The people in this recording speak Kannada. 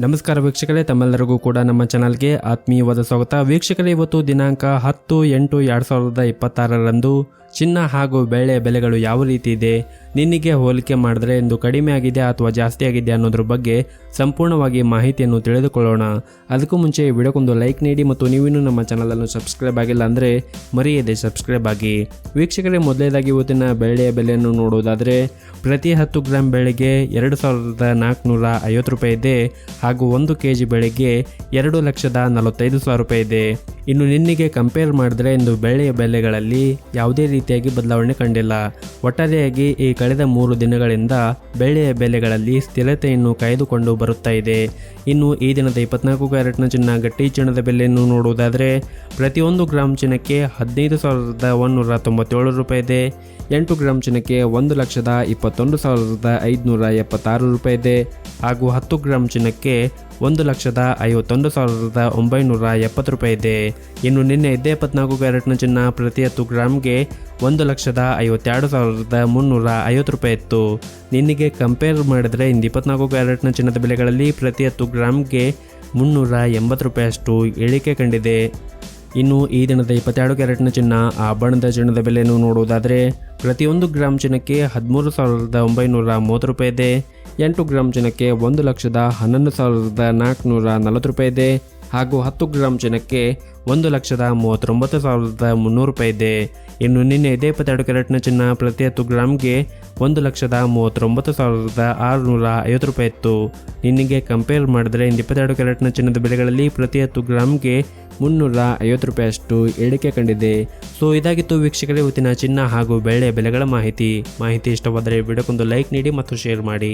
ನಮಸ್ಕಾರ ವೀಕ್ಷಕರೇ, ತಮ್ಮೆಲ್ಲರಿಗೂ ಕೂಡ ನಮ್ಮ ಚಾನಲ್ಗೆ ಆತ್ಮೀಯವಾದ ಸ್ವಾಗತ. ವೀಕ್ಷಕರೇ, ಇವತ್ತು ದಿನಾಂಕ 10/8/2026ರಂದು ಚಿನ್ನ ಹಾಗೂ ಬೆಳ್ಳಿಯ ಬೆಲೆಗಳು ಯಾವ ರೀತಿ ಇದೆ, ನಿನ್ನೆಗೆ ಹೋಲಿಕೆ ಮಾಡಿದ್ರೆ ಇಂದು ಕಡಿಮೆ ಆಗಿದೆ ಅಥವಾ ಜಾಸ್ತಿ ಆಗಿದೆ ಅನ್ನೋದ್ರ ಬಗ್ಗೆ ಸಂಪೂರ್ಣವಾಗಿ ಮಾಹಿತಿಯನ್ನು ತಿಳಿದುಕೊಳ್ಳೋಣ. ಅದಕ್ಕೂ ಮುಂಚೆ ವಿಡಿಯೋಕ್ಕೊಂದು ಲೈಕ್ ನೀಡಿ ಮತ್ತು ನೀವಿನ್ನೂ ನಮ್ಮ ಚಾನಲನ್ನು ಸಬ್ಸ್ಕ್ರೈಬ್ ಆಗಿಲ್ಲ ಅಂದರೆ ಮರೆಯದೆ ಸಬ್ಸ್ಕ್ರೈಬ್ ಆಗಿ. ವೀಕ್ಷಕರೇ, ಮೊದಲನೇದಾಗಿ ಇವತ್ತಿನ ಬೆಳ್ಳಿಯ ಬೆಲೆಯನ್ನು ನೋಡುವುದಾದರೆ ಪ್ರತಿ 10 ಗ್ರಾಂ ಬೆಳೆಗೆ 2450 ರೂಪಾಯಿ ಇದೆ ಹಾಗೂ 1 kg ಬೆಳೆಗೆ 2,45,000 ರೂಪಾಯಿ ಇದೆ. ಇನ್ನು ನಿನ್ನೆಗೆ ಕಂಪೇರ್ ಮಾಡಿದ್ರೆ ಇಂದು ಬೆಳ್ಳಿಯ ಬೆಲೆಗಳಲ್ಲಿ ಯಾವುದೇ ರೀತಿಯಾಗಿ ಬದಲಾವಣೆ ಕಂಡಿಲ್ಲ. ಒಟ್ಟಾರೆಯಾಗಿ ಈ ಕಳೆದ 3 ದಿನಗಳಿಂದ ಬೆಳ್ಳಿಯ ಬೆಲೆಗಳಲ್ಲಿ ಸ್ಥಿರತೆಯನ್ನು ಕಾಯ್ದುಕೊಂಡು ಬರುತ್ತಾ ಇದೆ. ಇನ್ನು ಈ ದಿನದ 24 ಕ್ಯಾರೆಟ್ನ ಚಿನ್ನ ಗಟ್ಟಿ ಚಿನ್ನದ ಬೆಲೆಯನ್ನು ನೋಡುವುದಾದರೆ ಪ್ರತಿ 1 ಗ್ರಾಂ ಚಿನ್ನಕ್ಕೆ 15,197 ರೂಪಾಯಿ ಇದೆ. 8 ಗ್ರಾಂ ಚಿನ್ನಕ್ಕೆ 1,21,576 ರೂಪಾಯಿ ಇದೆ ಹಾಗೂ 10 ಗ್ರಾಂ ಚಿನ್ನಕ್ಕೆ 1,51,970 ರೂಪಾಯಿ ಇದೆ. ಇನ್ನು ನಿನ್ನೆ 24 ಕ್ಯಾರೆಟ್ನ ಚಿನ್ನ ಪ್ರತಿ 10 ಗ್ರಾಮ್ಗೆ 1,52,350 ರೂಪಾಯಿ ಇತ್ತು. ನಿನ್ನೆಗೆ ಕಂಪೇರ್ ಮಾಡಿದರೆ ಇಂದು 24 ಕ್ಯಾರೆಟ್ನ ಚಿನ್ನದ ಬೆಲೆಗಳಲ್ಲಿ ಪ್ರತಿ 10 ಗ್ರಾಮ್ಗೆ 380 ರೂಪಾಯಿಯಷ್ಟು ಇಳಿಕೆ ಕಂಡಿದೆ. ಇನ್ನು ಈ ದಿನದ 22 ಕ್ಯಾರೆಟ್ನ ಚಿನ್ನ ಆಭರಣದ ಚಿನ್ನದ ಬೆಲೆಯನ್ನು ನೋಡುವುದಾದರೆ ಪ್ರತಿ 1 ಗ್ರಾಂ ಚಿನ್ನಕ್ಕೆ 13,930 ರೂಪಾಯಿ ಇದೆ. 8 ಗ್ರಾಂ ಚಿನ್ನಕ್ಕೆ 1,11,440 ರೂಪಾಯಿ ಇದೆ ಹಾಗೂ 10 ಗ್ರಾಂ ಚಿನ್ನಕ್ಕೆ 1,39,300 ರೂಪಾಯಿ ಇದೆ. ಇನ್ನು ನಿನ್ನೆ 22 ಕ್ಯಾರೆಟ್ನ ಚಿನ್ನ ಪ್ರತಿ 10 ಗ್ರಾಮ್ಗೆ 1,39,650 ರೂಪಾಯಿ ಇತ್ತು. ನಿನ್ನೆಗೆ ಕಂಪೇರ್ ಮಾಡಿದರೆ ಇಂದು 22 ಕ್ಯಾರೆಟ್ನ ಚಿನ್ನದ ಬೆಲೆಗಳಲ್ಲಿ ಪ್ರತಿ 10 ಗ್ರಾಮ್ಗೆ 350 ರೂಪಾಯಿಯಷ್ಟು ಇಳಿಕೆ ಕಂಡಿದೆ. ಸೊ ಇದಾಗಿತ್ತು ವೀಕ್ಷಕರೇ ಇವತ್ತಿನ ಚಿನ್ನ ಹಾಗೂ ಬೆಳ್ಳಿಯ ಬೆಲೆಗಳ ಮಾಹಿತಿ ಇಷ್ಟವಾದರೆ ವಿಡಿಯೋಕ್ಕೊಂದು ಲೈಕ್ ನೀಡಿ ಮತ್ತು ಶೇರ್ ಮಾಡಿ.